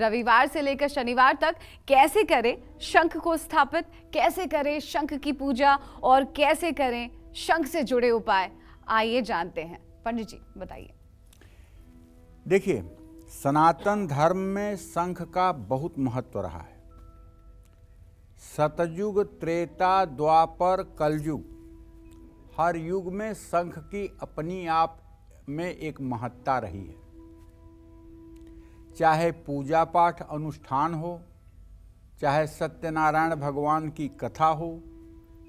रविवार से लेकर शनिवार तक कैसे करें शंख को स्थापित, कैसे करें शंख की पूजा और कैसे करें शंख से जुड़े उपाय, आइए जानते हैं। पंडित जी बताइए। देखिए, सनातन धर्म में शंख का बहुत महत्व रहा है। सतयुग, त्रेता, द्वापर, कलयुग, हर युग में शंख की अपनी आप में एक महत्ता रही है। चाहे पूजा पाठ अनुष्ठान हो, चाहे सत्यनारायण भगवान की कथा हो,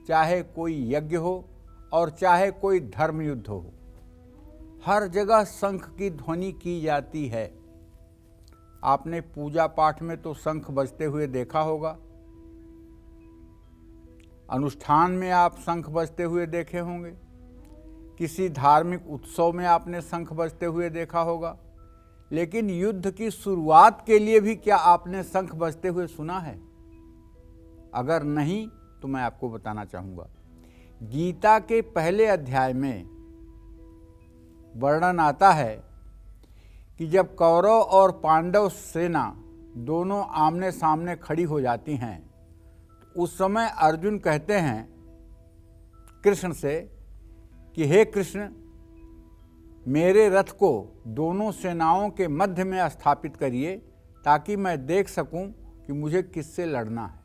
चाहे कोई यज्ञ हो और चाहे कोई धर्म युद्ध हो, हर जगह शंख की ध्वनि की जाती है। आपने पूजा पाठ में तो शंख बजते हुए देखा होगा, अनुष्ठान में आप शंख बजते हुए देखे होंगे, किसी धार्मिक उत्सव में आपने शंख बजते हुए देखा होगा, लेकिन युद्ध की शुरुआत के लिए भी क्या आपने शंख बजते हुए सुना है? अगर नहीं तो मैं आपको बताना चाहूँगा। गीता के पहले अध्याय में वर्णन आता है कि जब कौरव और पांडव सेना दोनों आमने सामने खड़ी हो जाती हैं, तो उस समय अर्जुन कहते हैं कृष्ण से कि हे कृष्ण, मेरे रथ को दोनों सेनाओं के मध्य में स्थापित करिए ताकि मैं देख सकूं कि मुझे किससे लड़ना है।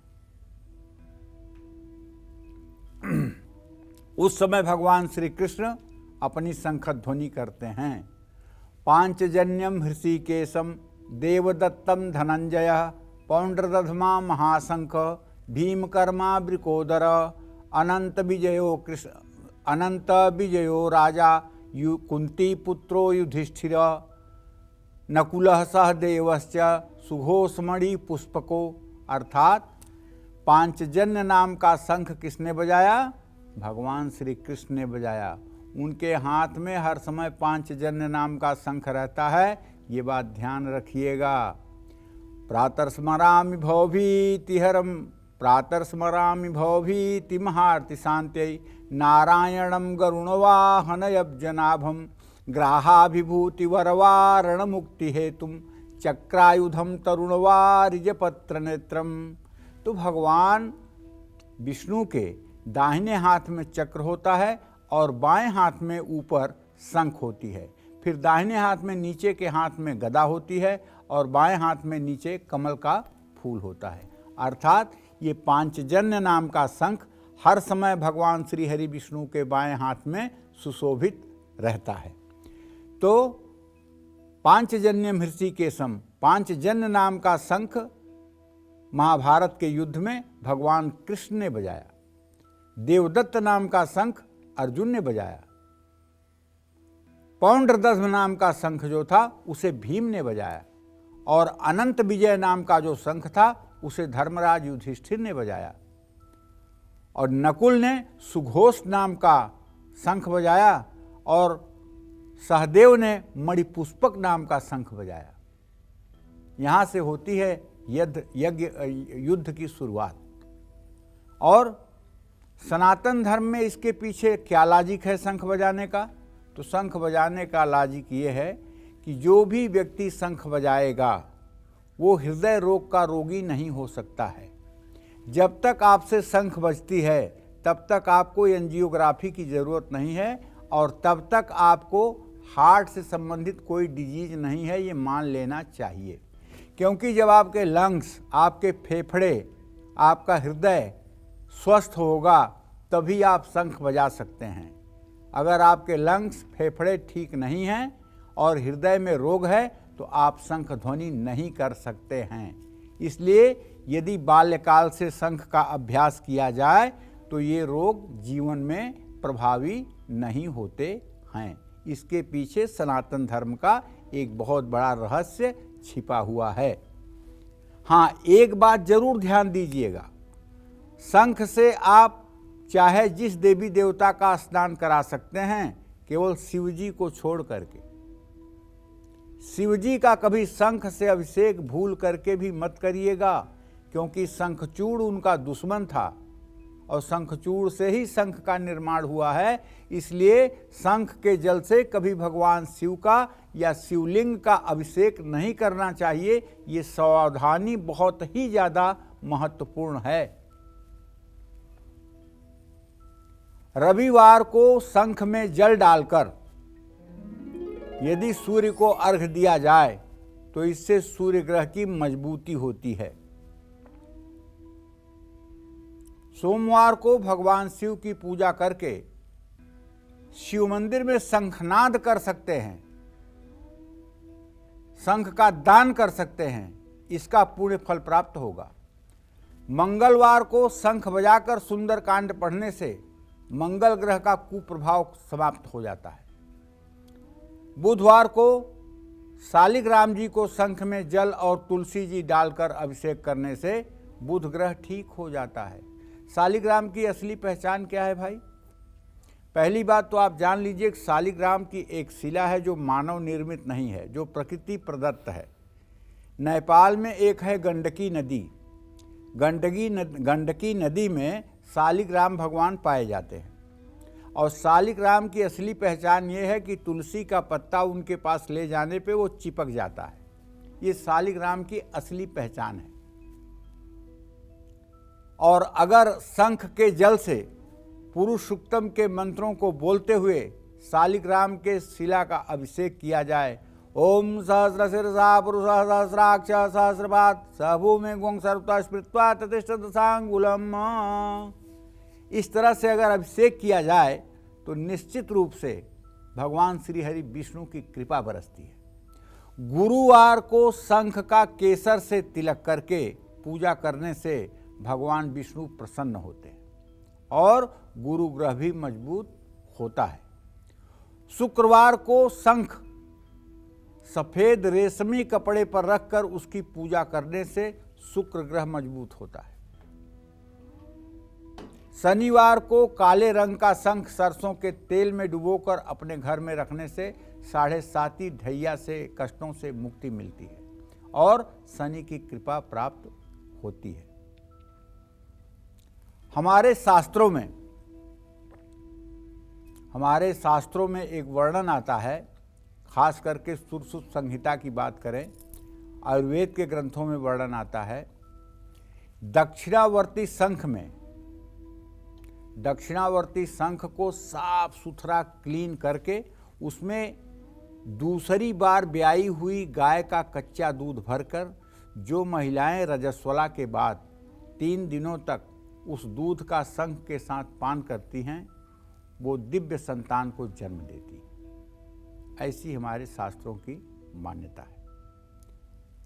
उस समय भगवान श्री कृष्ण अपनी शंख ध्वनि करते हैं। पांचजन्यम हृषिकेशम देवदत्तम धनंजय पौंड्रदधमा महाशंख भीमकर्मा वृकोदर अनंत विजयो राजा कुंती पुत्रो युधिष्ठिर नकुलः सहदेवश्च सुघोषमणि पुष्पको। अर्थात पांचजन्य नाम का शंख किसने बजाया? भगवान श्री कृष्ण ने बजाया। उनके हाथ में हर समय पांचजन्य नाम का शंख रहता है, ये बात ध्यान रखिएगा। प्रातर्स्मरामि भवभीतिहरम प्रातर्स्मरामि भवभीति महार्ति शांत्यै नारायणं गरुणवाहनयब्जनाभं ग्राहाभिभूतिवरवारण मुक्ति हेतुम चक्रायुधम तरुणवारिजपत्र नेत्रम। तो भगवान विष्णु के दाहिने हाथ में चक्र होता है और बाएं हाथ में ऊपर शंख होती है। फिर दाहिने हाथ में नीचे के हाथ में गदा होती है और बाएं हाथ में नीचे कमल का फूल होता है। अर्थात ये पांचजन्य नाम का शंख हर समय भगवान श्री हरि विष्णु के बाएं हाथ में सुशोभित रहता है। तो पांचजन्यम हृषिकेशम, पांचजन्य नाम का शंख महाभारत के युद्ध में भगवान कृष्ण ने बजाया। देवदत्त नाम का शंख अर्जुन ने बजाया। पौंड्रदध नाम का शंख जो था उसे भीम ने बजाया और अनंत विजय नाम का जो शंख था उसे धर्मराज युधिष्ठिर ने बजाया। और नकुल ने सुघोष नाम का शंख बजाया और सहदेव ने मणिपुष्पक नाम का शंख बजाया। यहाँ से होती है युद्ध की शुरुआत। और सनातन धर्म में इसके पीछे क्या लॉजिक है शंख बजाने का? तो शंख बजाने का लॉजिक ये है कि जो भी व्यक्ति शंख बजाएगा वो हृदय रोग का रोगी नहीं हो सकता है। जब तक आपसे शंख बजती है तब तक आपको एंजियोग्राफी की ज़रूरत नहीं है और तब तक आपको हार्ट से संबंधित कोई डिजीज नहीं है, ये मान लेना चाहिए। क्योंकि जब आपके लंग्स, आपके फेफड़े, आपका हृदय स्वस्थ होगा तभी आप शंख बजा सकते हैं। अगर आपके लंग्स, फेफड़े ठीक नहीं हैं और हृदय में रोग है तो आप शंख ध्वनि नहीं कर सकते हैं। इसलिए यदि बाल्यकाल से शंख का अभ्यास किया जाए तो ये रोग जीवन में प्रभावी नहीं होते हैं। इसके पीछे सनातन धर्म का एक बहुत बड़ा रहस्य छिपा हुआ है। हाँ, एक बात जरूर ध्यान दीजिएगा, शंख से आप चाहे जिस देवी देवता का स्नान करा सकते हैं, केवल शिव जी को छोड़ करके। शिव जी का कभी शंख से अभिषेक भूल करके भी मत करिएगा, क्योंकि शंखचूड़ उनका दुश्मन था और शंखचूड़ से ही शंख का निर्माण हुआ है। इसलिए शंख के जल से कभी भगवान शिव का या शिवलिंग का अभिषेक नहीं करना चाहिए। ये सावधानी बहुत ही ज़्यादा महत्वपूर्ण है। रविवार को शंख में जल डालकर यदि सूर्य को अर्घ दिया जाए तो इससे सूर्य ग्रह की मजबूती होती है। सोमवार को भगवान शिव की पूजा करके शिव मंदिर में शंखनाद कर सकते हैं, शंख का दान कर सकते हैं, इसका पुण्य फल प्राप्त होगा। मंगलवार को शंख बजाकर सुंदरकांड पढ़ने से मंगल ग्रह का कुप्रभाव समाप्त हो जाता है। बुधवार को शालिग्राम जी को शंख में जल और तुलसी जी डालकर अभिषेक करने से बुध ग्रह ठीक हो जाता है। शालिग्राम की असली पहचान क्या है भाई? पहली बात तो आप जान लीजिए कि शालिग्राम की एक शिला है जो मानव निर्मित नहीं है, जो प्रकृति प्रदत्त है। नेपाल में एक है गंडकी नदी। गंडकी नदी में शालिग्राम भगवान पाए जाते हैं और शालिग्राम की असली पहचान ये है कि तुलसी का पत्ता उनके पास ले जाने पे वो चिपक जाता है। ये शालिग्राम की असली पहचान है। और अगर शंख के जल से पुरुष सूक्तम के मंत्रों को बोलते हुए शालिग्राम के शिला का अभिषेक किया जाए, ओम सहस्रशिरसा पुरुषः सहस्राक्ष सहस्रपाद सहभूमि गुं सर्वतः स्मृत्वा ततिष्ठदशांगुलम्, इस तरह से अगर अभिषेक किया जाए तो निश्चित रूप से भगवान श्री हरि विष्णु की कृपा बरसती है। गुरुवार को शंख का केसर से तिलक करके पूजा करने से भगवान विष्णु प्रसन्न होते हैं और गुरु ग्रह भी मजबूत होता है। शुक्रवार को शंख सफेद रेशमी कपड़े पर रखकर उसकी पूजा करने से शुक्र ग्रह मजबूत होता है। शनिवार को काले रंग का शंख सरसों के तेल में डुबोकर अपने घर में रखने से 7.5 ढैया से कष्टों से मुक्ति मिलती है और शनि की कृपा प्राप्त होती है। हमारे शास्त्रों में एक वर्णन आता है, खास करके सुरसुत संहिता की बात करें, आयुर्वेद के ग्रंथों में वर्णन आता है। दक्षिणावर्ती शंख को साफ सुथरा क्लीन करके उसमें दूसरी बार ब्याई हुई गाय का कच्चा दूध भरकर जो महिलाएं रजस्वला के बाद 3 दिनों तक उस दूध का शंख के साथ पान करती हैं, वो दिव्य संतान को जन्म देती हैं। ऐसी हमारे शास्त्रों की मान्यता है।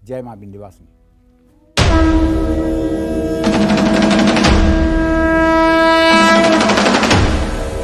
जय मां विंध्यवासिनी।